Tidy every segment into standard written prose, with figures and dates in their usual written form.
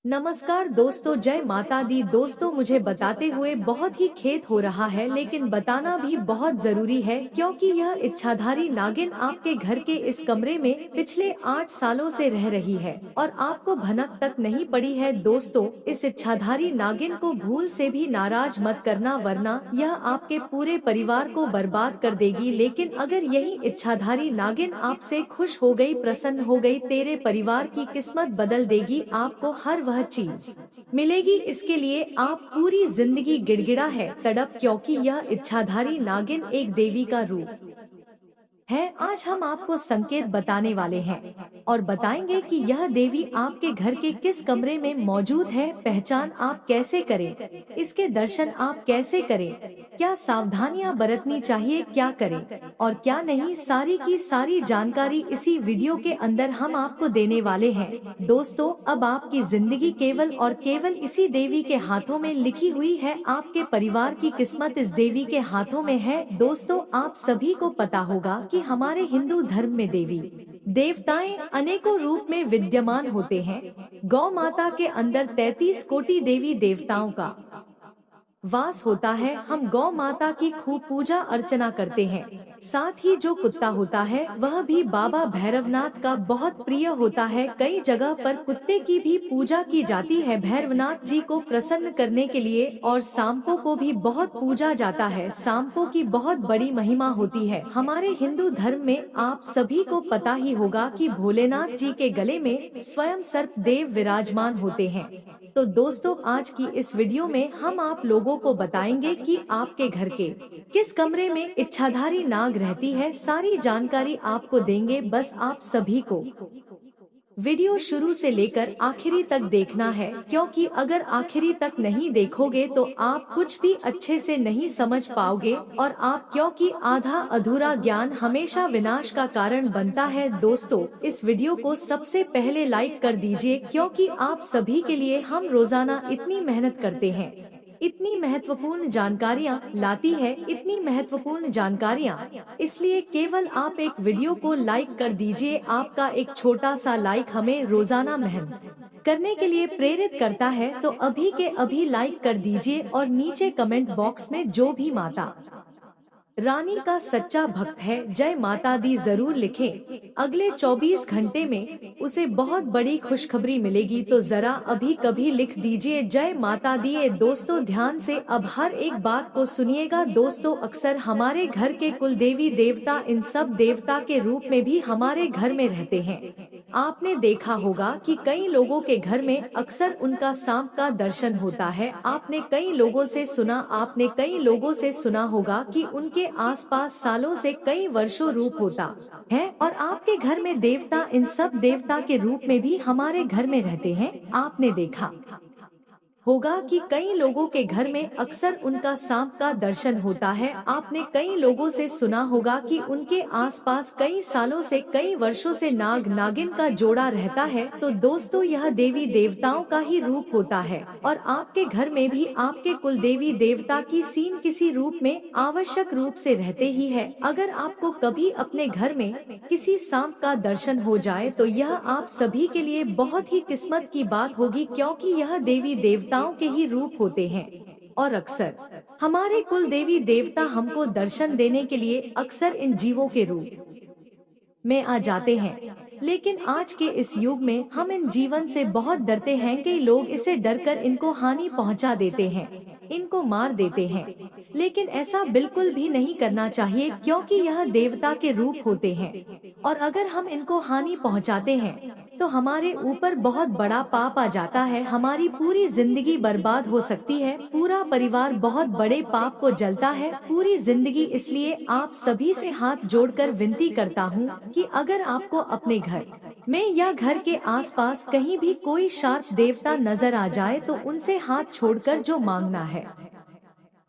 नमस्कार दोस्तों, जय माता दी। दोस्तों, मुझे बताते हुए बहुत ही खेद हो रहा है, लेकिन बताना भी बहुत जरूरी है क्योंकि यह इच्छाधारी नागिन आपके घर के इस कमरे में पिछले 8 सालों से रह रही है और आपको भनक तक नहीं पड़ी है। दोस्तों, इस इच्छाधारी नागिन को भूल से भी नाराज मत करना, वरना यह आपके पूरे परिवार को बर्बाद कर देगी। लेकिन अगर यही इच्छाधारी नागिन आपसे खुश हो गई, प्रसन्न हो गई, तेरे परिवार की किस्मत बदल देगी। आपको हर वह चीज मिलेगी। इसके लिए आप पूरी जिंदगी गिड़गिड़ा है, तड़प, क्योंकि यह इच्छाधारी नागिन एक देवी का रूप है। आज हम आपको संकेत बताने वाले हैं और बताएंगे कि यह देवी आपके घर के किस कमरे में मौजूद है, पहचान आप कैसे करें, इसके दर्शन आप कैसे करें, क्या सावधानियां बरतनी चाहिए, क्या करें और क्या नहीं, सारी की सारी जानकारी इसी वीडियो के अंदर हम आपको देने वाले हैं। दोस्तों, अब आपकी जिंदगी केवल और केवल इसी देवी के हाथों में लिखी हुई है। आपके परिवार की किस्मत इस देवी के हाथों में है। दोस्तों, आप सभी को पता होगा कि हमारे हिंदू धर्म में देवी देवताएं अनेकों रूप में विद्यमान होते हैं। गौ माता के अंदर 33 कोटि देवी देवताओं का वास होता है। हम गौ माता की खूब पूजा अर्चना करते हैं। साथ ही जो कुत्ता होता है वह भी बाबा भैरवनाथ का बहुत प्रिय होता है। कई जगह पर कुत्ते की भी पूजा की जाती है भैरवनाथ जी को प्रसन्न करने के लिए। और सांपों को भी बहुत पूजा जाता है। सांपों की बहुत बड़ी महिमा होती है हमारे हिंदू धर्म में। आप सभी को पता ही होगा कि भोलेनाथ जी के गले में स्वयं सर्प देव विराजमान होते हैं। तो दोस्तों, आज की इस वीडियो में हम आप लोगों को बताएंगे कि आपके घर के किस कमरे में इच्छाधारी नाग रहती है। सारी जानकारी आपको देंगे, बस आप सभी को वीडियो शुरू से लेकर आखिरी तक देखना है, क्योंकि अगर आखिरी तक नहीं देखोगे तो आप कुछ भी अच्छे से नहीं समझ पाओगे और आप क्योंकि आधा अधूरा ज्ञान हमेशा विनाश का कारण बनता है। दोस्तों, इस वीडियो को सबसे पहले लाइक कर दीजिए, क्योंकि आप सभी के लिए हम रोजाना इतनी मेहनत करते हैं, इतनी महत्वपूर्ण जानकारियाँ लाती है, इतनी महत्वपूर्ण जानकारियाँ, इसलिए केवल आप एक वीडियो को लाइक कर दीजिए। आपका एक छोटा सा लाइक हमें रोजाना मेहनत करने के लिए प्रेरित करता है। तो अभी के अभी लाइक कर दीजिए और नीचे कमेंट बॉक्स में जो भी माता रानी का सच्चा भक्त है, जय माता दी जरूर लिखें। अगले 24 घंटे में उसे बहुत बड़ी खुशखबरी मिलेगी, तो जरा अभी कभी लिख दीजिए जय माता दी। दोस्तों, ध्यान से अब हर एक बात को सुनिएगा। दोस्तों, अक्सर हमारे घर के कुल देवी देवता इन सब देवता के रूप में भी हमारे घर में रहते हैं। आपने देखा होगा कि कई लोगों के घर में अक्सर उनका सांप का दर्शन होता है। आपने कई लोगों से सुना होगा कि उनके आसपास सालों से कई वर्षों रूप होता है। और आपके घर में देवता इन सब देवता के रूप में भी हमारे घर में रहते हैं। आपने देखा होगा कि कई लोगों के घर में अक्सर उनका सांप का दर्शन होता है। आपने कई लोगों से सुना होगा कि उनके आसपास कई सालों से, कई वर्षों से नाग नागिन का जोड़ा रहता है। तो दोस्तों, यह देवी देवताओं का ही रूप होता है और आपके घर में भी आपके कुल देवी देवता की सीन किसी रूप में आवश्यक रूप से रहते ही है। अगर आपको कभी अपने घर में किसी सांप का दर्शन हो जाए तो यह आप सभी के लिए बहुत ही किस्मत की बात होगी, क्योंकि यह देवी देवताओं के ही रूप होते हैं। और अक्सर हमारे कुल देवी देवता हमको दर्शन देने के लिए अक्सर इन जीवों के रूप में आ जाते हैं। लेकिन आज के इस युग में हम इन जीवन से बहुत डरते हैं। कई लोग इसे डरकर इनको हानि पहुंचा देते हैं, इनको मार देते हैं। लेकिन ऐसा बिल्कुल भी नहीं करना चाहिए, क्योंकि यह देवता के रूप होते हैं और अगर हम इनको हानि पहुंचाते हैं तो हमारे ऊपर बहुत बड़ा पाप आ जाता है। हमारी पूरी जिंदगी बर्बाद हो सकती है, पूरा परिवार बहुत बड़े पाप को जलता है, पूरी जिंदगी। इसलिए आप सभी से हाथ जोड़कर विनती करता हूँ कि अगर आपको अपने घर में या घर के आसपास कहीं भी कोई शार्प देवता नजर आ जाए तो उनसे हाथ छोड़कर जो मांगना है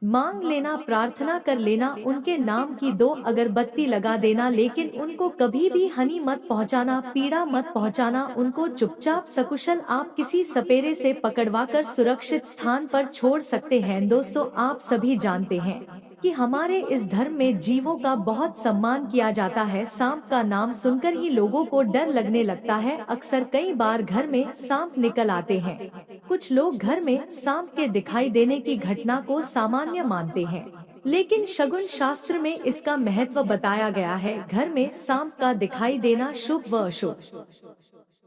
मांग लेना, प्रार्थना कर लेना, उनके नाम की 2 अगरबत्ती लगा देना। लेकिन उनको कभी भी हानि मत पहुंचाना, पीड़ा मत पहुंचाना। उनको चुपचाप सकुशल आप किसी सपेरे से पकड़वाकर सुरक्षित स्थान पर छोड़ सकते हैं। दोस्तों, आप सभी जानते हैं कि हमारे इस धर्म में जीवों का बहुत सम्मान किया जाता है। सांप का नाम सुनकर ही लोगों को डर लगने लगता है। अक्सर कई बार घर में सांप निकल आते हैं। कुछ लोग घर में सांप के दिखाई देने की घटना को सामान्य मानते हैं, लेकिन शगुन शास्त्र में इसका महत्व बताया गया है। घर में सांप का दिखाई देना शुभ व अशुभ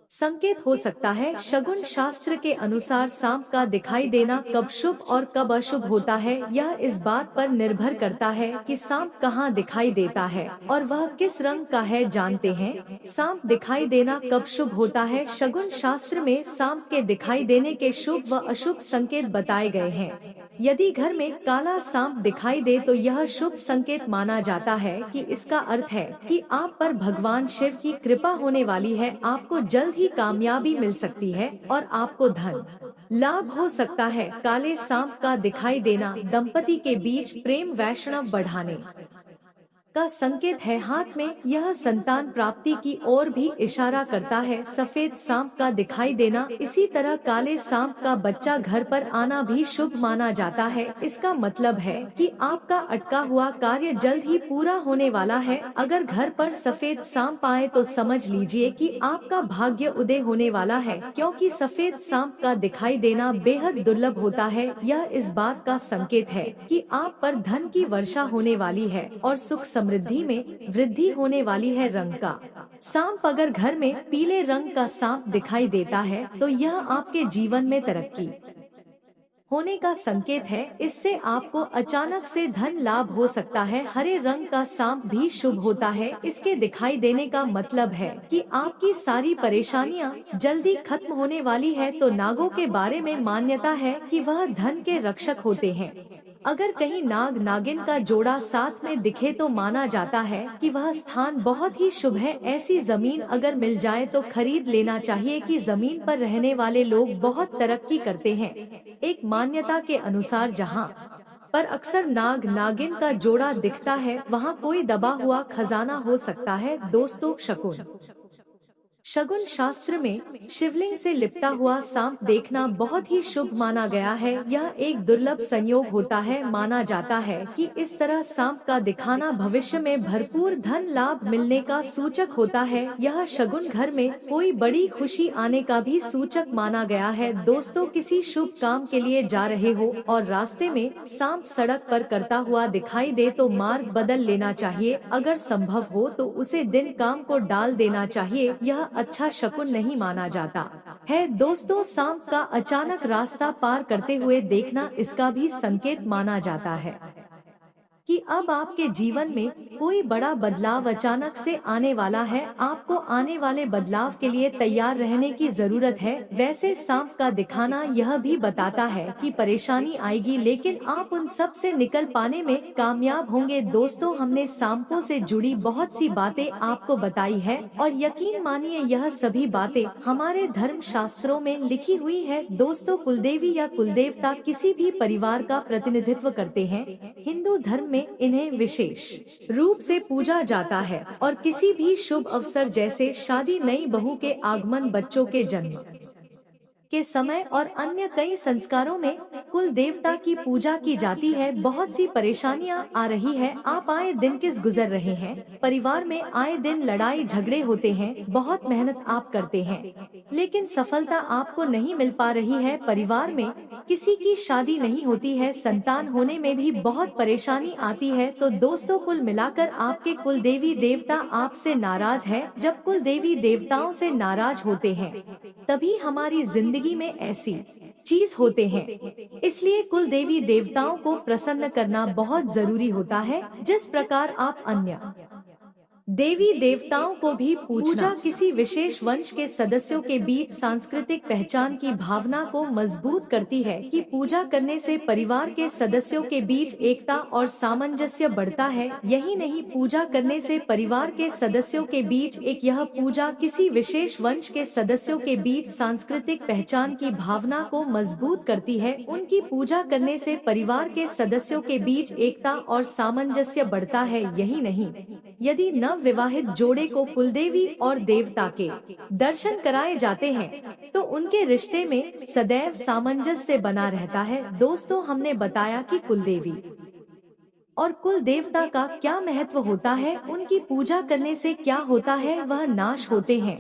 संकेत हो सकता है। शगुन शास्त्र के अनुसार सांप का दिखाई देना कब शुभ और कब अशुभ होता है, यह इस बात पर निर्भर करता है कि सांप कहाँ दिखाई देता है और वह किस रंग का है। जानते हैं सांप दिखाई देना कब शुभ होता है। शगुन शास्त्र में सांप के दिखाई देने के शुभ व अशुभ संकेत बताए गए हैं। यदि घर में काला सांप दिखाई दे तो यह शुभ संकेत माना जाता है कि इसका अर्थ है कि आप पर भगवान शिव की कृपा होने वाली है। आपको जल्द ही कामयाबी मिल सकती है और आपको धन लाभ हो सकता है। काले सांप का दिखाई देना दंपति के बीच प्रेम वैष्णव बढ़ाने का संकेत है। हाथ में यह संतान प्राप्ति की ओर भी इशारा करता है। सफेद सांप का दिखाई देना, इसी तरह काले सांप का बच्चा घर पर आना भी शुभ माना जाता है। इसका मतलब है कि आपका अटका हुआ कार्य जल्द ही पूरा होने वाला है। अगर घर पर सफेद सांप आए तो समझ लीजिए कि आपका भाग्य उदय होने वाला है, क्योंकि सफेद सांप का दिखाई देना बेहद दुर्लभ होता है। यह इस बात का संकेत है कि आप पर धन की वर्षा होने वाली है और सुख समृद्धि में वृद्धि होने वाली है। रंग का सांप, अगर घर में पीले रंग का सांप दिखाई देता है तो यह आपके जीवन में तरक्की होने का संकेत है। इससे आपको अचानक से धन लाभ हो सकता है। हरे रंग का सांप भी शुभ होता है। इसके दिखाई देने का मतलब है कि आपकी सारी परेशानियां जल्दी खत्म होने वाली है। तो नागों के बारे में मान्यता है कि वह धन के रक्षक होते हैं। अगर कहीं नाग नागिन का जोड़ा साथ में दिखे तो माना जाता है कि वह स्थान बहुत ही शुभ है। ऐसी जमीन अगर मिल जाए तो खरीद लेना चाहिए कि जमीन पर रहने वाले लोग बहुत तरक्की करते हैं। एक मान्यता के अनुसार जहां पर अक्सर नाग नागिन का जोड़ा दिखता है वहां कोई दबा हुआ खजाना हो सकता है। दोस्तों, शगुन शास्त्र में शिवलिंग से लिपटा हुआ सांप देखना बहुत ही शुभ माना गया है। यह एक दुर्लभ संयोग होता है। माना जाता है कि इस तरह सांप का दिखाना भविष्य में भरपूर धन लाभ मिलने का सूचक होता है। यह शगुन घर में कोई बड़ी खुशी आने का भी सूचक माना गया है। दोस्तों, किसी शुभ काम के लिए जा रहे हो और रास्ते में सांप सड़क पर करता हुआ दिखाई दे तो मार्ग बदल लेना चाहिए। अगर संभव हो तो उसे दिन काम को डाल देना चाहिए। यह अच्छा शकुन नहीं माना जाता है। दोस्तों, सांप का अचानक रास्ता पार करते हुए देखना इसका भी संकेत माना जाता है कि अब आपके जीवन में कोई बड़ा बदलाव अचानक से आने वाला है। आपको आने वाले बदलाव के लिए तैयार रहने की जरूरत है। वैसे सांप का दिखाना यह भी बताता है कि परेशानी आएगी, लेकिन आप उन सब से निकल पाने में कामयाब होंगे। दोस्तों, हमने सांपों से जुड़ी बहुत सी बातें आपको बताई है और यकीन मानिए यह सभी बातें हमारे धर्म शास्त्रों में लिखी हुई है। दोस्तों, कुलदेवी या कुलदेवता किसी भी परिवार का प्रतिनिधित्व करते हैं। हिंदू धर्म में इन्हें विशेष रूप से पूजा जाता है और किसी भी शुभ अवसर जैसे शादी, नई बहू के आगमन, बच्चों के जन्म के समय और अन्य कई संस्कारों में कुल देवता की पूजा की जाती है। बहुत सी परेशानियां आ रही है। आप आए दिन किस गुजर रहे हैं? परिवार में आए दिन लड़ाई झगड़े होते हैं। बहुत मेहनत आप करते हैं लेकिन सफलता आपको नहीं मिल पा रही है। परिवार में किसी की शादी नहीं होती है। संतान होने में भी बहुत परेशानी आती है। तो दोस्तों, कुल मिलाकर आपके कुल देवी देवता आपसे नाराज है। जब कुल देवी देवताओं से नाराज होते हैं तभी हमारी जिंदगी में ऐसी चीज होते हैं। इसलिए कुल देवी देवताओं को प्रसन्न करना बहुत जरूरी होता है। जिस प्रकार आप अन्य देवी देवताओं को भी पूजा किसी विशेष वंश के सदस्यों के बीच सांस्कृतिक पहचान की भावना को मजबूत करती है कि पूजा करने से परिवार के सदस्यों के बीच एकता और सामंजस्य बढ़ता है। यही नहीं, पूजा करने से परिवार के सदस्यों के बीच यह पूजा किसी विशेष वंश के सदस्यों के बीच सांस्कृतिक पहचान की भावना को मजबूत करती है। उनकी पूजा करने से परिवार के सदस्यों के बीच एकता और सामंजस्य बढ़ता है। यही नहीं, यदि नव विवाहित जोड़े को कुलदेवी और देवता के दर्शन कराए जाते हैं तो उनके रिश्ते में सदैव सामंजस्य बना रहता है। दोस्तों, हमने बताया कि कुलदेवी और कुल देवता का क्या महत्व होता है, उनकी पूजा करने से क्या होता है, वह नाश होते हैं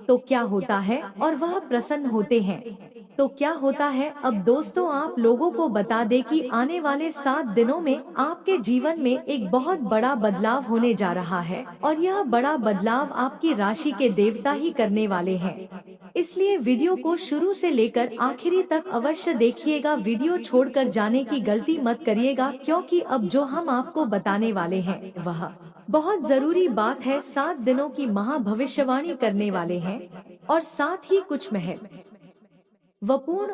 तो क्या होता है और वह प्रसन्न होते हैं तो क्या होता है। अब दोस्तों आप लोगों को बता दें कि आने वाले 7 दिनों में आपके जीवन में एक बहुत बड़ा बदलाव होने जा रहा है और यह बड़ा बदलाव आपकी राशि के देवता ही करने वाले हैं। इसलिए वीडियो को शुरू से लेकर आखिरी तक अवश्य देखिएगा। वीडियो छोड़कर जाने की गलती मत करिएगा, क्योंकि अब जो हम आपको बताने वाले हैं वह बहुत जरूरी बात है। 7 दिनों की महा भविष्यवाणी करने वाले हैं और साथ ही कुछ महत्वपूर्ण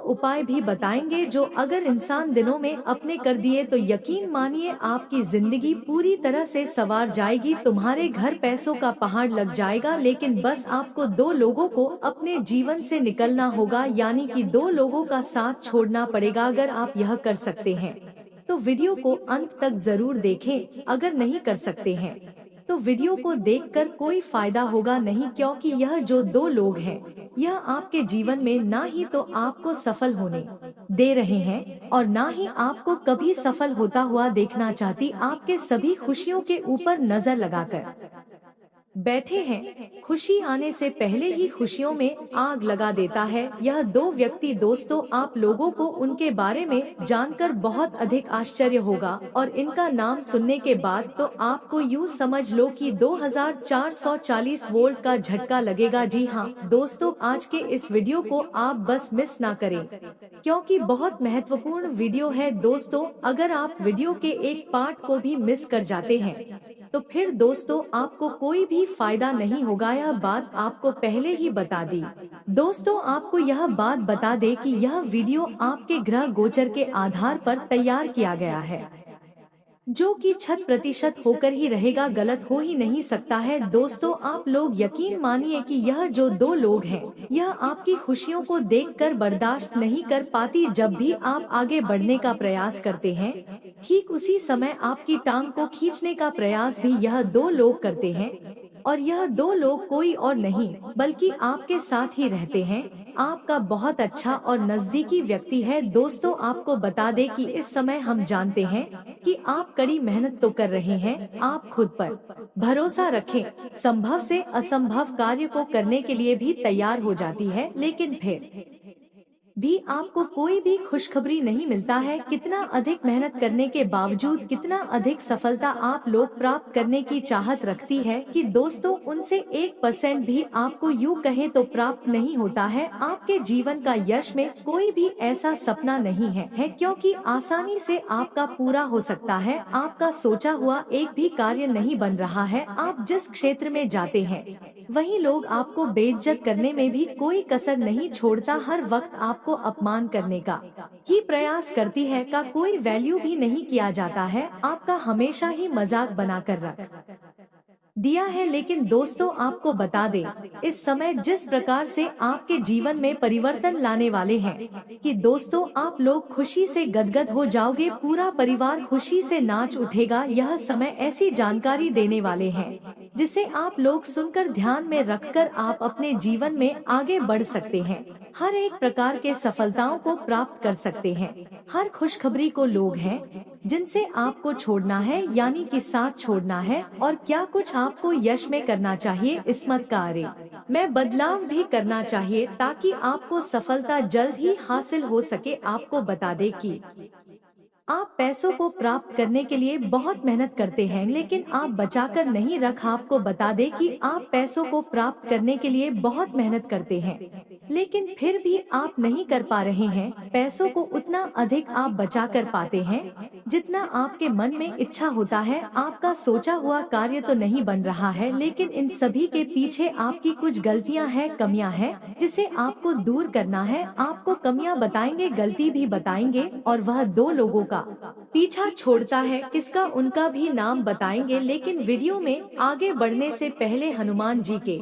उपाय भी बताएंगे, जो अगर इंसान दिनों में अपने कर दिए तो यकीन मानिए आपकी जिंदगी पूरी तरह से संवार जाएगी। तुम्हारे घर पैसों का पहाड़ लग जाएगा, लेकिन बस आपको 2 लोगों को अपने जीवन से निकलना होगा, यानी कि 2 लोगों का साथ छोड़ना पड़ेगा। अगर आप यह कर सकते हैं तो वीडियो को अंत तक जरूर देखें। अगर नहीं कर सकते हैं तो वीडियो को देखकर कोई फायदा होगा नहीं, क्योंकि यह जो 2 लोग हैं यह आपके जीवन में ना ही तो आपको सफल होने दे रहे हैं और ना ही आपको कभी सफल होता हुआ देखना चाहती। आपके सभी खुशियों के ऊपर नजर लगाकर बैठे हैं। खुशी आने से पहले ही खुशियों में आग लगा देता है। यह 2 व्यक्ति दोस्तों, आप लोगों को उनके बारे में जानकर बहुत अधिक आश्चर्य होगा और इनका नाम सुनने के बाद तो आपको यूँ समझ लो कि 2440 वोल्ट का झटका लगेगा। जी हाँ दोस्तों, आज के इस वीडियो को आप बस मिस ना करें, क्योंकि बहुत महत्वपूर्ण वीडियो है दोस्तों। अगर आप वीडियो के एक पार्ट को भी मिस कर जाते हैं तो फिर दोस्तों आपको कोई भी फायदा नहीं होगा। यह बात आपको पहले ही बता दी। दोस्तों आपको यह बात बता दे कि यह वीडियो आपके ग्रह गोचर के आधार पर तैयार किया गया है, जो कि 100% होकर ही रहेगा, गलत हो ही नहीं सकता है। दोस्तों आप लोग यकीन मानिए कि यह जो 2 लोग हैं यह आपकी खुशियों को देखकर बर्दाश्त नहीं कर पाती। जब भी आप आगे बढ़ने का प्रयास करते हैं, ठीक उसी समय आपकी टांग को खींचने का प्रयास भी यह 2 लोग करते हैं। और यह 2 लोग कोई और नहीं बल्कि आपके साथ ही रहते हैं, आपका बहुत अच्छा और नजदीकी व्यक्ति है। दोस्तों आपको बता दें कि इस समय हम जानते हैं कि आप कड़ी मेहनत तो कर रहे हैं, आप खुद पर भरोसा रखें, संभव से असंभव कार्य को करने के लिए भी तैयार हो जाती है, लेकिन फिर भी आपको कोई भी खुशखबरी नहीं मिलता है। कितना अधिक मेहनत करने के बावजूद कितना अधिक सफलता आप लोग प्राप्त करने की चाहत रखती है कि दोस्तों उनसे 1% भी आपको यूँ कहें तो प्राप्त नहीं होता है। आपके जीवन का यश में कोई भी ऐसा सपना नहीं है क्योंकि आसानी से आपका पूरा हो सकता है। आपका सोचा हुआ एक भी कार्य नहीं बन रहा है। आप जिस क्षेत्र में जाते हैं वही लोग आपको बेइज्जत करने में भी कोई कसर नहीं छोड़ता। हर वक्त आपको अपमान करने का ही प्रयास करती है, का कोई वैल्यू भी नहीं किया जाता है। आपका हमेशा ही मजाक बनाकर रख दिया है। लेकिन दोस्तों आपको बता दें, इस समय जिस प्रकार से आपके जीवन में परिवर्तन लाने वाले हैं कि दोस्तों आप लोग खुशी से गदगद हो जाओगे, पूरा परिवार खुशी से नाच उठेगा। यह समय ऐसी जानकारी देने वाले हैं जिसे आप लोग सुनकर ध्यान में रखकर आप अपने जीवन में आगे बढ़ सकते हैं, हर एक प्रकार के सफलताओं को प्राप्त कर सकते हैं। हर खुशखबरी को लोग हैं जिनसे आपको छोड़ना है, यानी कि साथ छोड़ना है, और क्या कुछ आपको यश में करना चाहिए, इस्मत का अरे मैं बदलाव भी करना चाहिए ताकि आपको सफलता जल्द ही हासिल हो सके। आपको बता दे कि आप पैसों को प्राप्त करने के लिए बहुत मेहनत करते हैं, लेकिन आप बचाकर नहीं रख। आपको बता दें कि आप पैसों को प्राप्त करने के लिए बहुत मेहनत करते हैं, लेकिन फिर भी आप नहीं कर पा रहे हैं। पैसों को उतना अधिक आप बचा कर पाते हैं जितना आपके मन में इच्छा होता है। आपका सोचा हुआ कार्य तो नहीं बन रहा है, लेकिन इन सभी के पीछे आपकी कुछ गलतियां हैं, कमियां हैं, जिसे आपको दूर करना है। आपको कमियां बताएंगे, गलती भी बताएंगे, और वह 2 लोगों का पीछा छोड़ता है, किसका उनका भी नाम बताएंगे। लेकिन वीडियो में आगे बढ़ने से पहले हनुमान जी के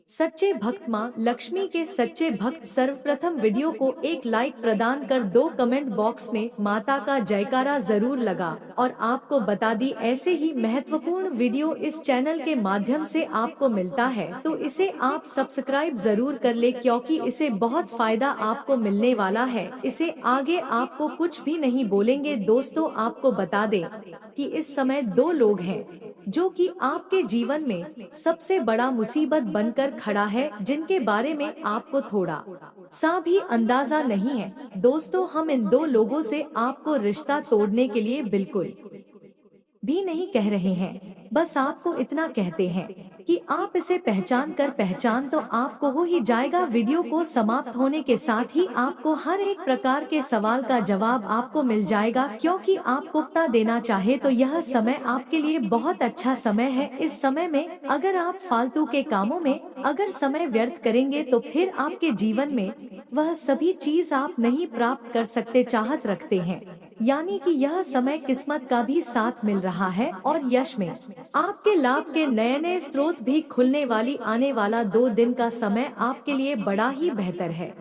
सच्चे भक्त माँ लक्ष्मी के सच्चे भक्त सर्वप्रथम वीडियो को एक लाइक प्रदान कर 2 कमेंट बॉक्स में माता का जयकारा जरूर लगा और आपको बता दी ऐसे ही महत्वपूर्ण वीडियो इस चैनल के माध्यम से आपको मिलता है तो इसे आप सब्सक्राइब जरूर कर ले क्योंकि इसे बहुत फायदा आपको मिलने वाला है। इसे आगे आपको कुछ भी नहीं बोलेंगे। दोस्तों आपको बता दें कि इस समय 2 लोग हैं जो कि आपके जीवन में सबसे बड़ा मुसीबत बनकर खड़ा है, जिनके बारे में आपको थोड़ा सा भी अंदाजा नहीं है। दोस्तों हम इन 2 लोगों से आपको रिश्ता तोड़ने के लिए बिल्कुल भी नहीं कह रहे हैं, बस आपको इतना कहते हैं कि आप इसे पहचान तो आपको हो ही जाएगा। वीडियो को समाप्त होने के साथ ही आपको हर एक प्रकार के सवाल का जवाब आपको मिल जाएगा, क्योंकि आपको बता देना चाहे तो यह समय आपके लिए बहुत अच्छा समय है। इस समय में अगर आप फालतू के कामों में अगर समय व्यर्थ करेंगे तो फिर आपके जीवन में वह सभी चीज आप नहीं प्राप्त कर सकते चाहत रखते हैं। यानी कि यह समय किस्मत का भी साथ मिल रहा है और यश में आपके लाभ के नए नए स्रोत भी खुलने वाली आने वाला 2 दिन का समय आपके लिए बड़ा ही बेहतर है,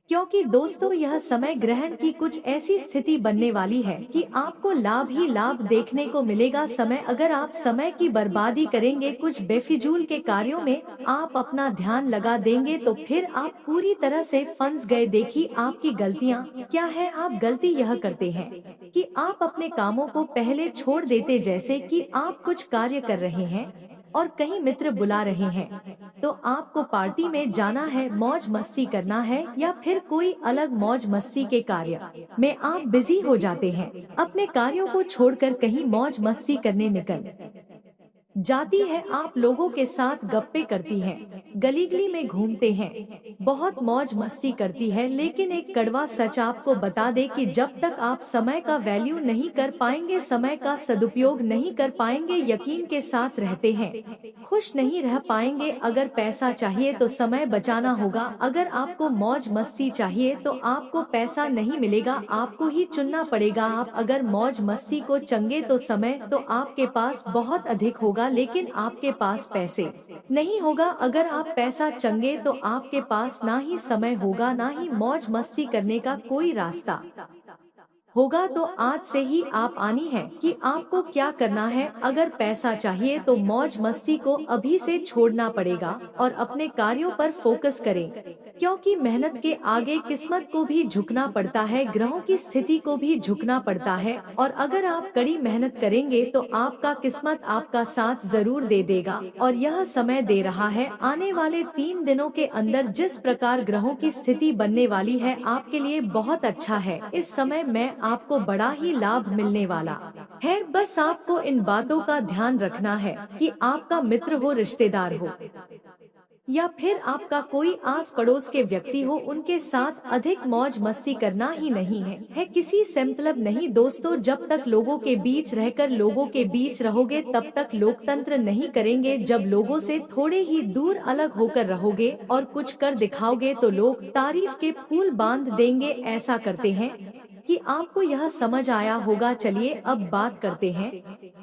क्योंकि दोस्तों यह समय ग्रहण की कुछ ऐसी स्थिति बनने वाली है कि आपको लाभ ही लाभ देखने को मिलेगा। समय अगर आप समय की बर्बादी करेंगे, कुछ बेफिजूल के कार्यों में आप अपना ध्यान लगा देंगे तो फिर आप पूरी तरह से फंस गए। देखिए आपकी गलतियाँ क्या है। आप गलती यह करते हैं कि आप अपने कामों को पहले छोड़ देते, जैसे कि आप कुछ कार्य कर रहे हैं और कहीं मित्र बुला रहे हैं तो आपको पार्टी में जाना है, मौज मस्ती करना है, या फिर कोई अलग मौज मस्ती के कार्य में आप बिजी हो जाते हैं। अपने कार्यों को छोड़कर कहीं मौज मस्ती करने निकल जाती है। आप लोगों के साथ गप्पे करती हैं, गली गली में घूमते हैं, बहुत मौज मस्ती करती है। लेकिन एक कड़वा सच आपको बता दे कि जब तक आप समय का वैल्यू नहीं कर पाएंगे, समय का सदुपयोग नहीं कर पाएंगे, यकीन के साथ रहते हैं, खुश नहीं रह पाएंगे। अगर पैसा चाहिए तो समय बचाना होगा। अगर आपको मौज मस्ती चाहिए तो आपको पैसा नहीं मिलेगा, आपको ही चुनना पड़ेगा। आप अगर मौज मस्ती को चंगे तो समय तो आपके पास बहुत अधिक होगा, लेकिन आपके पास पैसे नहीं होगा। अगर आप पैसा चंगे तो आपके पास ना ही समय होगा, ना ही मौज मस्ती करने का कोई रास्ता होगा। तो आज से ही आप आनी है कि आपको क्या करना है। अगर पैसा चाहिए तो मौज मस्ती को अभी से छोड़ना पड़ेगा और अपने कार्यों पर फोकस करें, क्योंकि मेहनत के आगे किस्मत को भी झुकना पड़ता है, ग्रहों की स्थिति को भी झुकना पड़ता है। और अगर आप कड़ी मेहनत करेंगे तो आपका किस्मत आपका साथ जरूर दे देगा। और यह समय दे रहा है आने वाले 3 दिनों के अंदर जिस प्रकार ग्रहों की स्थिति बनने वाली है आपके लिए बहुत अच्छा है। इस समय में आपको बड़ा ही लाभ मिलने वाला है। बस आपको इन बातों का ध्यान रखना है कि आपका मित्र हो, रिश्तेदार हो, या फिर आपका कोई आस पड़ोस के व्यक्ति हो, उनके साथ अधिक मौज मस्ती करना ही नहीं है किसी से मतलब नहीं। दोस्तों जब तक लोगों के बीच रहकर लोगों के बीच रहोगे तब तक लोकतंत्र नहीं करेंगे। जब लोगों से थोड़े ही दूर अलग होकर रहोगे और कुछ कर दिखाओगे तो लोग तारीफ के फूल बांध देंगे। ऐसा करते हैं कि आपको यह समझ आया होगा। चलिए अब बात करते हैं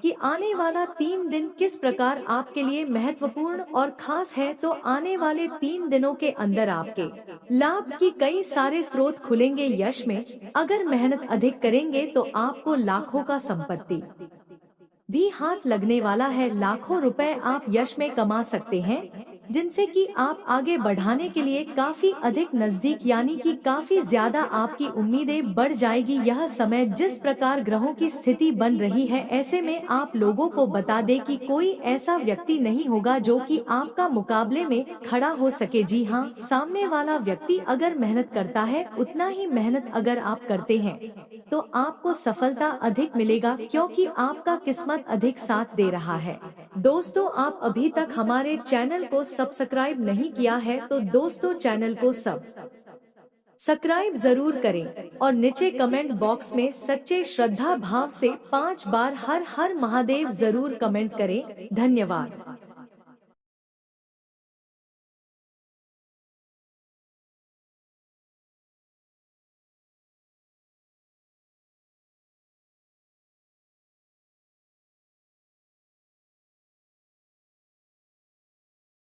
कि आने वाला 3 दिन किस प्रकार आपके लिए महत्वपूर्ण और खास है। तो आने वाले 3 दिनों के अंदर आपके लाभ की कई सारे स्रोत खुलेंगे। यश में अगर मेहनत अधिक करेंगे तो आपको लाखों का संपत्ति भी हाथ लगने वाला है। लाखों रुपए आप यश में कमा सकते हैं, जिनसे कि आप आगे बढ़ाने के लिए काफी अधिक नजदीक, यानी कि काफी ज्यादा आपकी उम्मीदें बढ़ जाएगी। यह समय जिस प्रकार ग्रहों की स्थिति बन रही है, ऐसे में आप लोगों को बता दे कि कोई ऐसा व्यक्ति नहीं होगा जो कि आपका मुकाबले में खड़ा हो सके। जी हाँ, सामने वाला व्यक्ति अगर मेहनत करता है उतना ही मेहनत अगर आप करते हैं तो आपको सफलता अधिक मिलेगा, क्योंकि आपका किस्मत अधिक साथ दे रहा है। दोस्तों आप अभी तक हमारे चैनल को सब्सक्राइब नहीं किया है तो दोस्तों चैनल को सब्सक्राइब जरूर करें और नीचे कमेंट बॉक्स में सच्चे श्रद्धा भाव से 5 बार हर हर महादेव जरूर कमेंट करें। धन्यवाद।